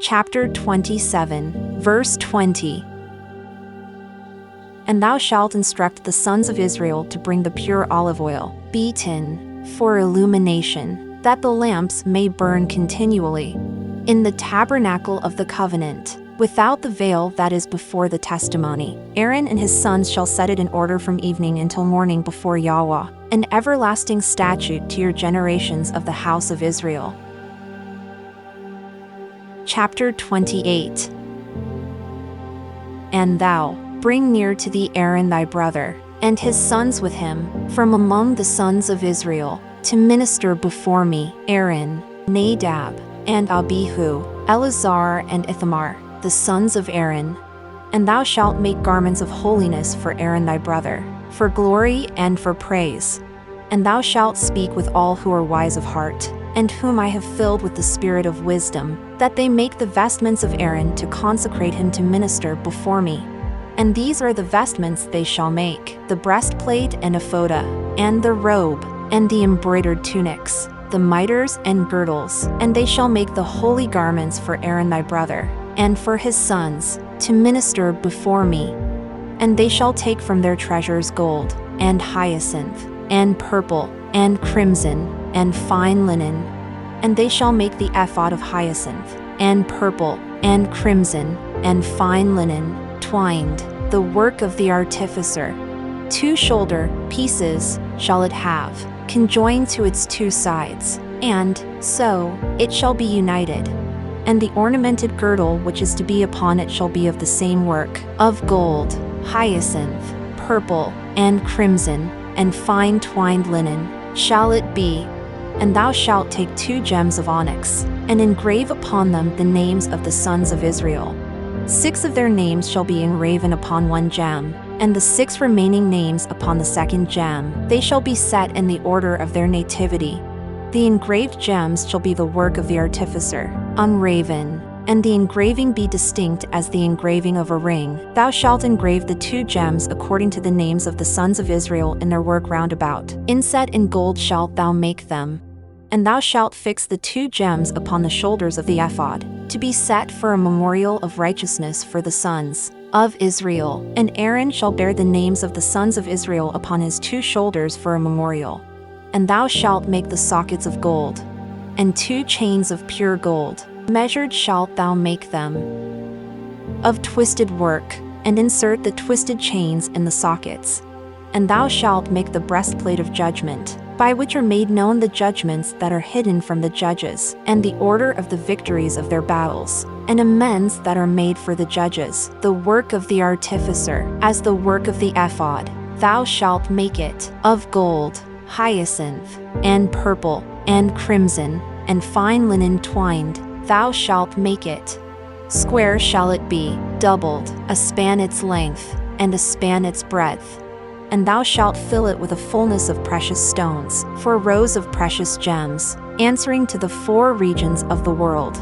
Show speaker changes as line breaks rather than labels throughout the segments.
chapter 27, verse 20. And thou shalt instruct the sons of Israel to bring the pure olive oil, beaten, for illumination, that the lamps may burn continually, in the tabernacle of the covenant, without the veil that is before the testimony. Aaron and his sons shall set it in order from evening until morning before Yahweh, an everlasting statute to your generations of the house of Israel. Chapter 28. And thou, bring near to thee Aaron thy brother, and his sons with him, from among the sons of Israel, to minister before me, Aaron, Nadab, and Abihu, Eleazar and Ithamar, the sons of Aaron. And thou shalt make garments of holiness for Aaron thy brother, for glory and for praise. And thou shalt speak with all who are wise of heart, and whom I have filled with the spirit of wisdom, that they make the vestments of Aaron to consecrate him to minister before me. And these are the vestments they shall make: the breastplate and ephod, and the robe, and the embroidered tunics, the mitres and girdles. And they shall make the holy garments for Aaron thy brother, and for his sons, to minister before me. And they shall take from their treasures gold, and hyacinth, and purple, and crimson, and fine linen. And they shall make the ephod of hyacinth, and purple, and crimson, and fine linen, twined, the work of the artificer. 2 shoulder pieces shall it have, conjoined to its 2 sides, and so it shall be united. And the ornamented girdle which is to be upon it shall be of the same work, of gold, hyacinth, purple, and crimson, and fine twined linen shall it be. And thou shalt take 2 gems of onyx, and engrave upon them the names of the sons of Israel. 6 of their names shall be engraven upon 1 gem, and the 6 remaining names upon the 2nd gem. They shall be set in the order of their nativity. The engraved gems shall be the work of the artificer, ungraven, and the engraving be distinct as the engraving of a ring. Thou shalt engrave the 2 gems according to the names of the sons of Israel in their work round about. Inset in gold shalt thou make them. And thou shalt fix the 2 gems upon the shoulders of the ephod, to be set for a memorial of righteousness for the sons of Israel. And Aaron shall bear the names of the sons of Israel upon his 2 shoulders for a memorial. And thou shalt make the sockets of gold, and 2 chains of pure gold. Measured shalt thou make them, of twisted work, and insert the twisted chains in the sockets. And thou shalt make the breastplate of judgment, by which are made known the judgments that are hidden from the judges, and the order of the victories of their battles, and amends that are made for the judges, the work of the artificer, as the work of the ephod. Thou shalt make it of gold, hyacinth, and purple, and crimson, and fine linen twined. Thou shalt make it. Square shall it be, doubled, a span its length, and a span its breadth. And thou shalt fill it with a fullness of precious stones, 4 rows of precious gems, answering to the 4 regions of the world.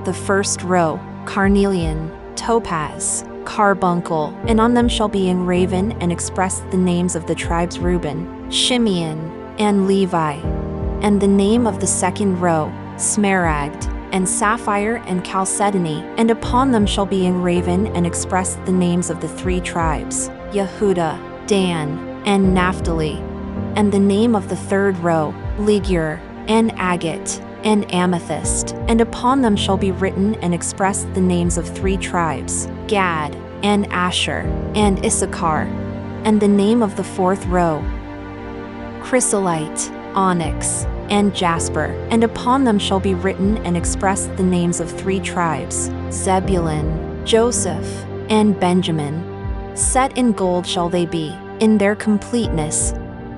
The 1st row, carnelian, topaz, carbuncle, and on them shall be engraven and expressed the names of the tribes Reuben, Shimeon, and Levi. And the name of the 2nd row, smaragd, and sapphire and chalcedony, and upon them shall be engraven and expressed the names of the 3 tribes, Yehudah, Dan, and Naphtali. And the name of the 3rd row, ligure, and agate, and amethyst, and upon them shall be written and expressed the names of 3 tribes, Gad, and Asher, and Issachar. And the name of the 4th row, chrysolite, onyx, and jasper, and upon them shall be written and expressed the names of 3 tribes, Zebulun, Joseph, and Benjamin. Set in gold shall they be, in their completeness.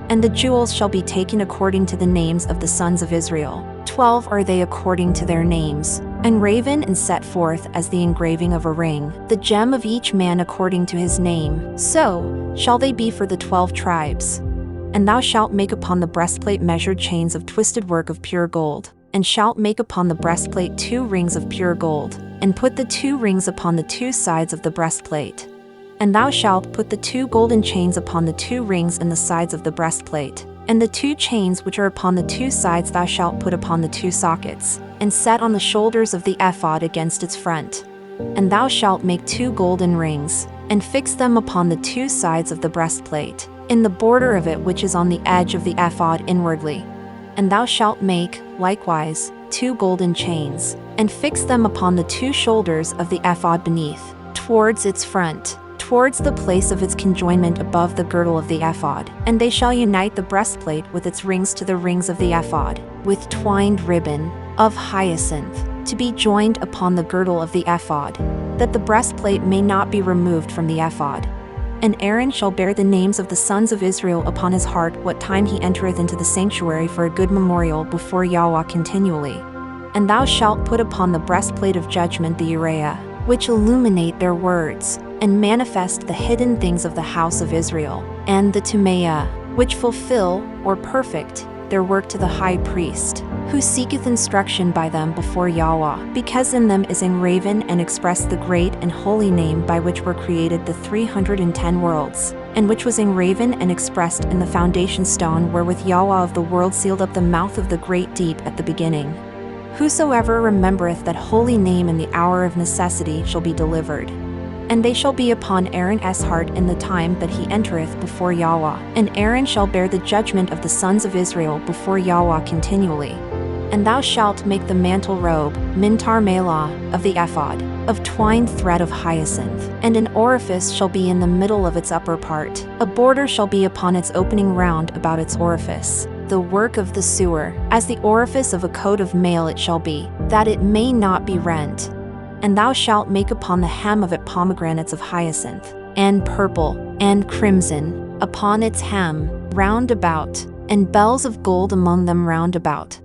And the jewels shall be taken according to the names of the sons of Israel. 12 are they according to their names, engraven and set forth as the engraving of a ring, the gem of each man according to his name. So shall they be for the 12 tribes. And thou shalt make upon the breastplate measured chains of twisted work of pure gold, and shalt make upon the breastplate 2 rings of pure gold, and put the 2 rings upon the 2 sides of the breastplate. And thou shalt put the 2 golden chains upon the 2 rings in the sides of the breastplate, And the 2 chains which are upon the 2 sides thou shalt put upon the 2 sockets, and set on the shoulders of the ephod against its front. And thou shalt make 2 golden rings, and fix them upon the 2 sides of the breastplate, in the border of it which is on the edge of the ephod inwardly. And thou shalt make, likewise, 2 golden chains, and fix them upon the 2 shoulders of the ephod beneath, towards its front, towards the place of its conjoinment above the girdle of the ephod. And they shall unite the breastplate with its rings to the rings of the ephod, with twined ribbon of hyacinth, to be joined upon the girdle of the ephod, that the breastplate may not be removed from the ephod. And Aaron shall bear the names of the sons of Israel upon his heart what time he entereth into the sanctuary for a good memorial before Yahweh continually. And thou shalt put upon the breastplate of judgment the Uriah, which illuminate their words, and manifest the hidden things of the house of Israel, and the Tumeah, which fulfill, or perfect, their work to the high priest, who seeketh instruction by them before Yahweh, because in them is engraven and expressed the great and holy name by which were created the 310 worlds, and which was engraven and expressed in the foundation stone wherewith Yahweh of the world sealed up the mouth of the great deep at the beginning. Whosoever remembereth that holy name in the hour of necessity shall be delivered. And they shall be upon Aaron's heart in the time that he entereth before Yahweh. And Aaron shall bear the judgment of the sons of Israel before Yahweh continually. And thou shalt make the mantle robe, mintar melah, of the ephod, of twined thread of hyacinth. And an orifice shall be in the middle of its upper part. A border shall be upon its opening round about its orifice. The work of the sewer, as the orifice of a coat of mail it shall be, that it may not be rent. And thou shalt make upon the hem of it pomegranates of hyacinth, and purple, and crimson, upon its hem, round about, and bells of gold among them round about.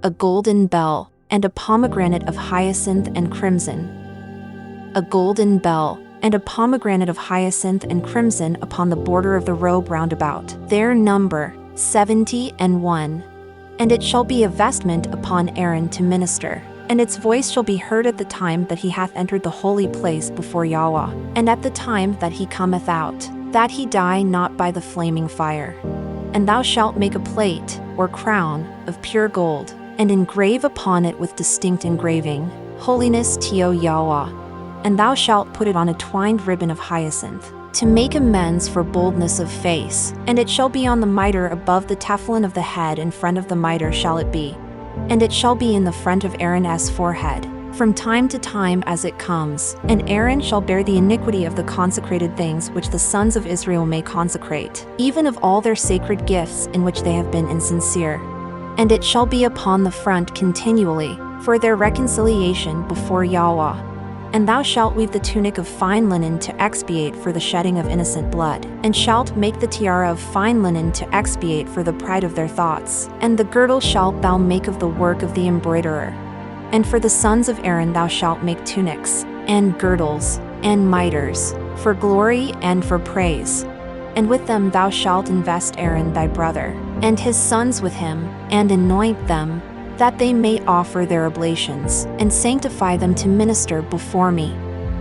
A golden bell, and a pomegranate of hyacinth and crimson. A golden bell, and a pomegranate of hyacinth and crimson upon the border of the robe round about. Their number, 71. And it shall be a vestment upon Aaron to minister. And its voice shall be heard at the time that he hath entered the holy place before Yahweh, and at the time that he cometh out, that he die not by the flaming fire. And thou shalt make a plate, or crown, of pure gold, and engrave upon it with distinct engraving, Holiness to Yahweh. And thou shalt put it on a twined ribbon of hyacinth, to make amends for boldness of face, and it shall be on the mitre above the tefillin of the head, in front of the mitre shall it be. And it shall be in the front of Aaron's forehead, from time to time as it comes. And Aaron shall bear the iniquity of the consecrated things which the sons of Israel may consecrate, even of all their sacred gifts in which they have been insincere. And it shall be upon the front continually, for their reconciliation before Yahweh. And thou shalt weave the tunic of fine linen to expiate for the shedding of innocent blood, and shalt make the tiara of fine linen to expiate for the pride of their thoughts. And the girdle shalt thou make of the work of the embroiderer. And for the sons of Aaron thou shalt make tunics, and girdles, and mitres, for glory and for praise. And with them thou shalt invest Aaron thy brother, and his sons with him, and anoint them, that they may offer their oblations, and sanctify them to minister before me.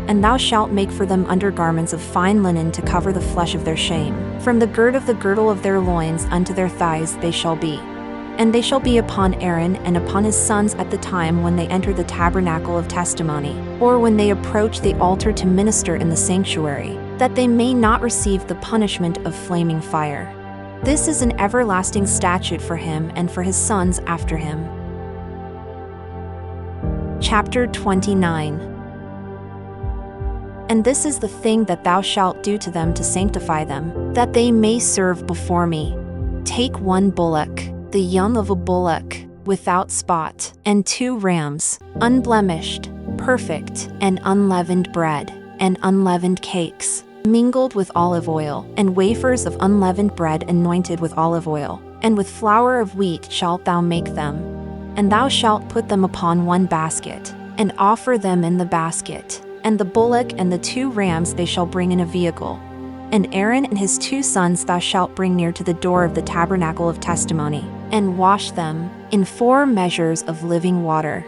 And thou shalt make for them undergarments of fine linen to cover the flesh of their shame. From the gird of the girdle of their loins unto their thighs they shall be. And they shall be upon Aaron and upon his sons at the time when they enter the tabernacle of testimony, or when they approach the altar to minister in the sanctuary, that they may not receive the punishment of flaming fire. This is an everlasting statute for him and for his sons after him. Chapter 29. And this is the thing that thou shalt do to them to sanctify them, that they may serve before me. Take 1 bullock, the young of a bullock, without spot, and 2 rams, unblemished, perfect, and unleavened bread, and unleavened cakes, mingled with olive oil, and wafers of unleavened bread anointed with olive oil, and with flour of wheat shalt thou make them. And thou shalt put them upon 1 basket, and offer them in the basket. And the bullock and the 2 rams they shall bring in a vehicle. And Aaron and his 2 sons thou shalt bring near to the door of the tabernacle of testimony, and wash them in 4 measures of living water.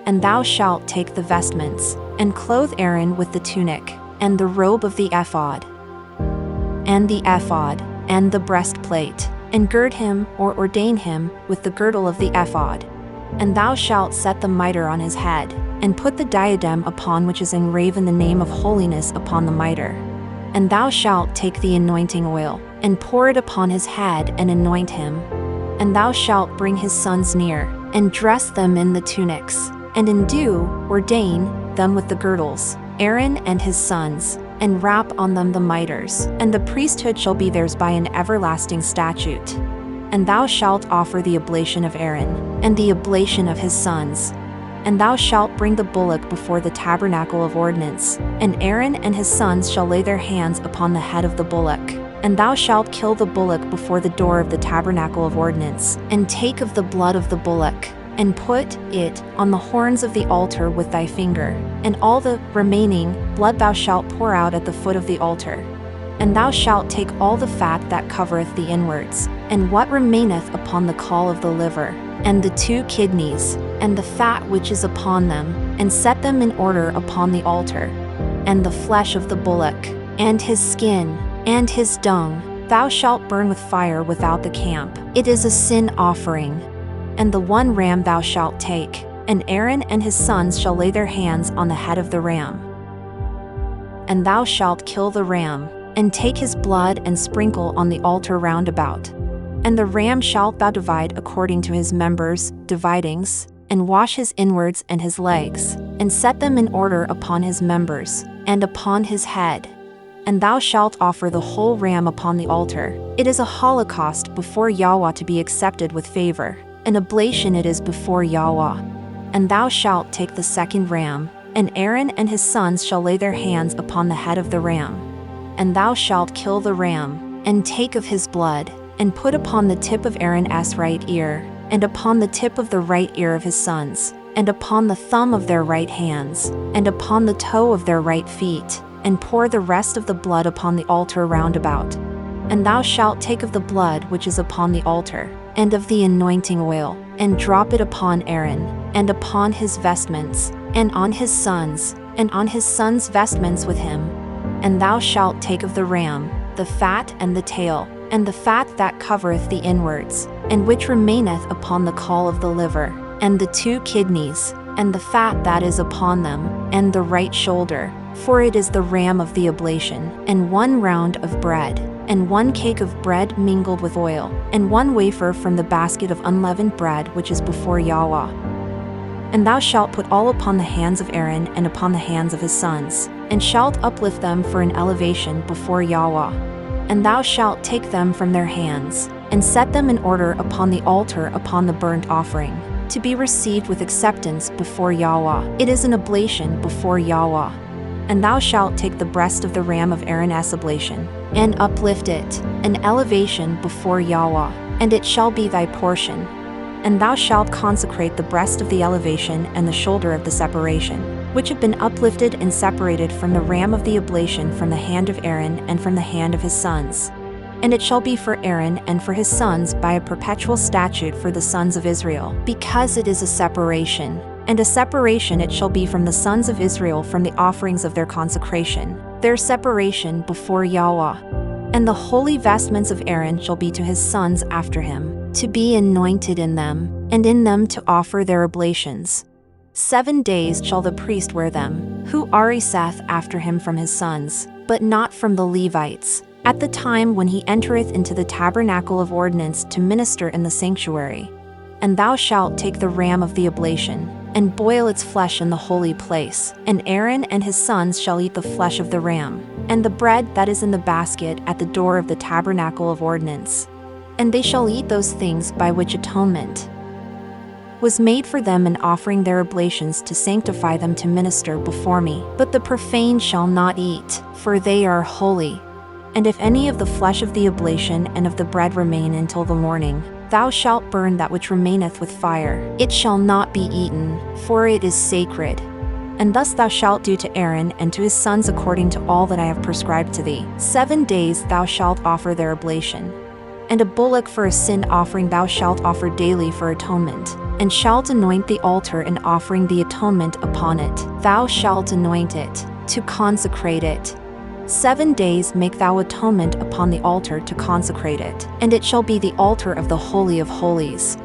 And thou shalt take the vestments, and clothe Aaron with the tunic, and the robe of the ephod, and the ephod, and the breastplate, and gird him or ordain him with the girdle of the ephod. And thou shalt set the mitre on his head, and put the diadem upon which is engraven the name of holiness upon the mitre. And thou shalt take the anointing oil, and pour it upon his head, and anoint him. And thou shalt bring his sons near, and dress them in the tunics, and in dew ordain them with the girdles, Aaron and his sons, and wrap on them the mitres, and the priesthood shall be theirs by an everlasting statute. And thou shalt offer the oblation of Aaron, and the oblation of his sons. And thou shalt bring the bullock before the tabernacle of ordinance, and Aaron and his sons shall lay their hands upon the head of the bullock. And thou shalt kill the bullock before the door of the tabernacle of ordinance, and take of the blood of the bullock, and put it on the horns of the altar with thy finger, and all the remaining blood thou shalt pour out at the foot of the altar. And thou shalt take all the fat that covereth the inwards, and what remaineth upon the caul of the liver, and the 2 kidneys, and the fat which is upon them, and set them in order upon the altar. And the flesh of the bullock, and his skin, and his dung, thou shalt burn with fire without the camp. It is a sin offering. And the 1 ram thou shalt take, and Aaron and his sons shall lay their hands on the head of the ram. And thou shalt kill the ram, and take his blood and sprinkle on the altar round about. And the ram shalt thou divide according to his members, dividings, and wash his inwards and his legs, and set them in order upon his members, and upon his head. And thou shalt offer the whole ram upon the altar. It is a holocaust before Yahweh to be accepted with favor. An oblation it is before Yahweh. And thou shalt take the 2nd ram, and Aaron and his sons shall lay their hands upon the head of the ram. And thou shalt kill the ram, and take of his blood, and put upon the tip of Aaron's right ear, and upon the tip of the right ear of his sons, and upon the thumb of their right hands, and upon the toe of their right feet, and pour the rest of the blood upon the altar round about. And thou shalt take of the blood which is upon the altar, and of the anointing oil, and drop it upon Aaron, and upon his vestments, and on his sons, and on his sons' vestments with him. And thou shalt take of the ram, the fat and the tail, and the fat that covereth the inwards, and which remaineth upon the caul of the liver, and the 2 kidneys, and the fat that is upon them, and the right shoulder, for it is the ram of the oblation, and 1 round of bread, and 1 cake of bread mingled with oil, and 1 wafer from the basket of unleavened bread which is before Yahweh. And thou shalt put all upon the hands of Aaron and upon the hands of his sons, and shalt uplift them for an elevation before Yahweh. And thou shalt take them from their hands, and set them in order upon the altar upon the burnt offering, to be received with acceptance before Yahweh. It is an oblation before Yahweh. And thou shalt take the breast of the ram of Aaron's oblation, and uplift it, an elevation before Yahweh, and it shall be thy portion. And thou shalt consecrate the breast of the elevation and the shoulder of the separation, which have been uplifted and separated from the ram of the oblation from the hand of Aaron and from the hand of his sons. And it shall be for Aaron and for his sons by a perpetual statute for the sons of Israel, because it is a separation. And a separation it shall be from the sons of Israel from the offerings of their consecration, their separation before Yahweh. And the holy vestments of Aaron shall be to his sons after him, to be anointed in them, and in them to offer their oblations. 7 days shall the priest wear them, who ariseth after him from his sons, but not from the Levites, at the time when he entereth into the tabernacle of ordinance to minister in the sanctuary. And thou shalt take the ram of the oblation, and boil its flesh in the holy place, and Aaron and his sons shall eat the flesh of the ram, and the bread that is in the basket at the door of the tabernacle of ordinance. And they shall eat those things by which atonement was made for them in offering their oblations to sanctify them to minister before me. But the profane shall not eat, for they are holy. And if any of the flesh of the oblation and of the bread remain until the morning, thou shalt burn that which remaineth with fire. It shall not be eaten, for it is sacred. And thus thou shalt do to Aaron and to his sons according to all that I have prescribed to thee. 7 days thou shalt offer their oblation. And a bullock for a sin offering thou shalt offer daily for atonement, and shalt anoint the altar in offering the atonement upon it. Thou shalt anoint it, to consecrate it. 7 days make thou atonement upon the altar to consecrate it, and it shall be the altar of the Holy of Holies.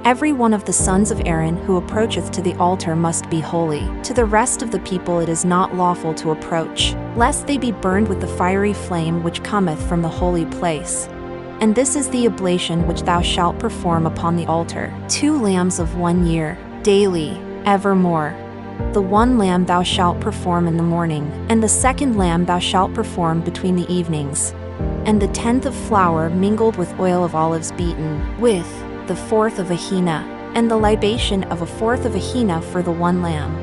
Every one of the sons of Aaron who approacheth to the altar must be holy. To the rest of the people it is not lawful to approach, lest they be burned with the fiery flame which cometh from the holy place. And this is the oblation which thou shalt perform upon the altar: 2 lambs of 1 year, daily, evermore. The 1 lamb thou shalt perform in the morning, and the 2nd lamb thou shalt perform between the evenings. And the 10th of flour mingled with oil of olives beaten, with the 4th of a hina, and the libation of a 4th of a hina for the 1 lamb.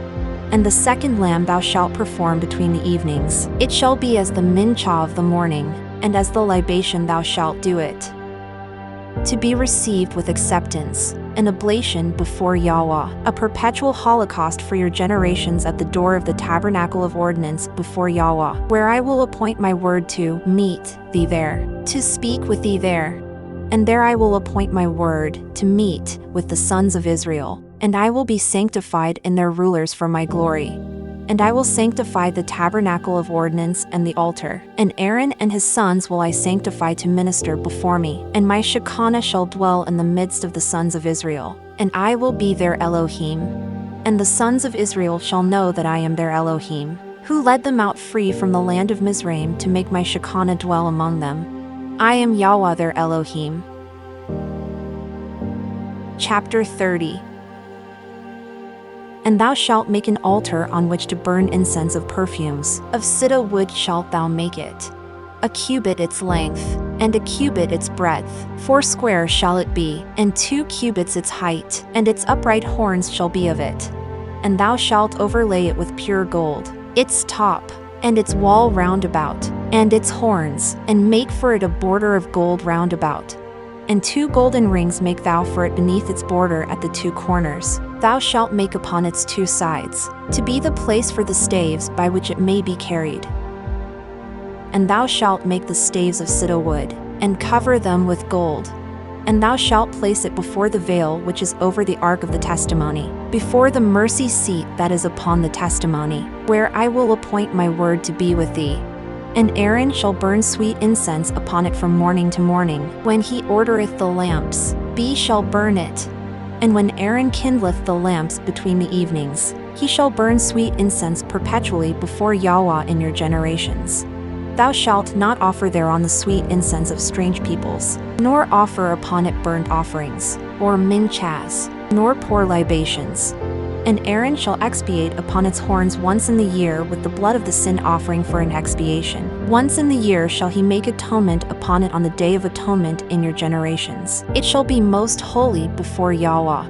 And the 2nd lamb thou shalt perform between the evenings. It shall be as the mincha of the morning, and as the libation thou shalt do it. To be received with acceptance, an oblation before Yahweh, a perpetual holocaust for your generations at the door of the tabernacle of ordinance before Yahweh, where I will appoint my word to meet thee there, to speak with thee there. And there I will appoint my word to meet with the sons of Israel, and I will be sanctified in their rulers for my glory. And I will sanctify the tabernacle of ordinance and the altar, and Aaron and his sons will I sanctify to minister before me, and my Shekinah shall dwell in the midst of the sons of Israel, and I will be their Elohim. And the sons of Israel shall know that I am their Elohim, who led them out free from the land of Mizraim to make my Shekinah dwell among them. I am Yahweh their Elohim. Chapter 30. And thou shalt make an altar on which to burn incense of perfumes. Of sitta wood shalt thou make it. A cubit its length, and a cubit its breadth. 4 square shall it be, and 2 cubits its height, and its upright horns shall be of it. And thou shalt overlay it with pure gold, its top, and its wall round about, and its horns, and make for it a border of gold round about. And 2 golden rings make thou for it beneath its border at the 2 corners. Thou shalt make upon its 2 sides, to be the place for the staves by which it may be carried. And thou shalt make the staves of sitta wood, and cover them with gold. And thou shalt place it before the veil which is over the ark of the testimony, before the mercy seat that is upon the testimony, where I will appoint my word to be with thee. And Aaron shall burn sweet incense upon it from morning to morning. When he ordereth the lamps, he shall burn it. And when Aaron kindleth the lamps between the evenings, he shall burn sweet incense perpetually before Yahweh in your generations. Thou shalt not offer thereon the sweet incense of strange peoples, nor offer upon it burnt offerings, or minchas, nor pour libations. And Aaron shall expiate upon its horns once in the year with the blood of the sin offering for an expiation. Once in the year shall he make atonement upon it on the day of atonement in your generations. It shall be most holy before Yahweh.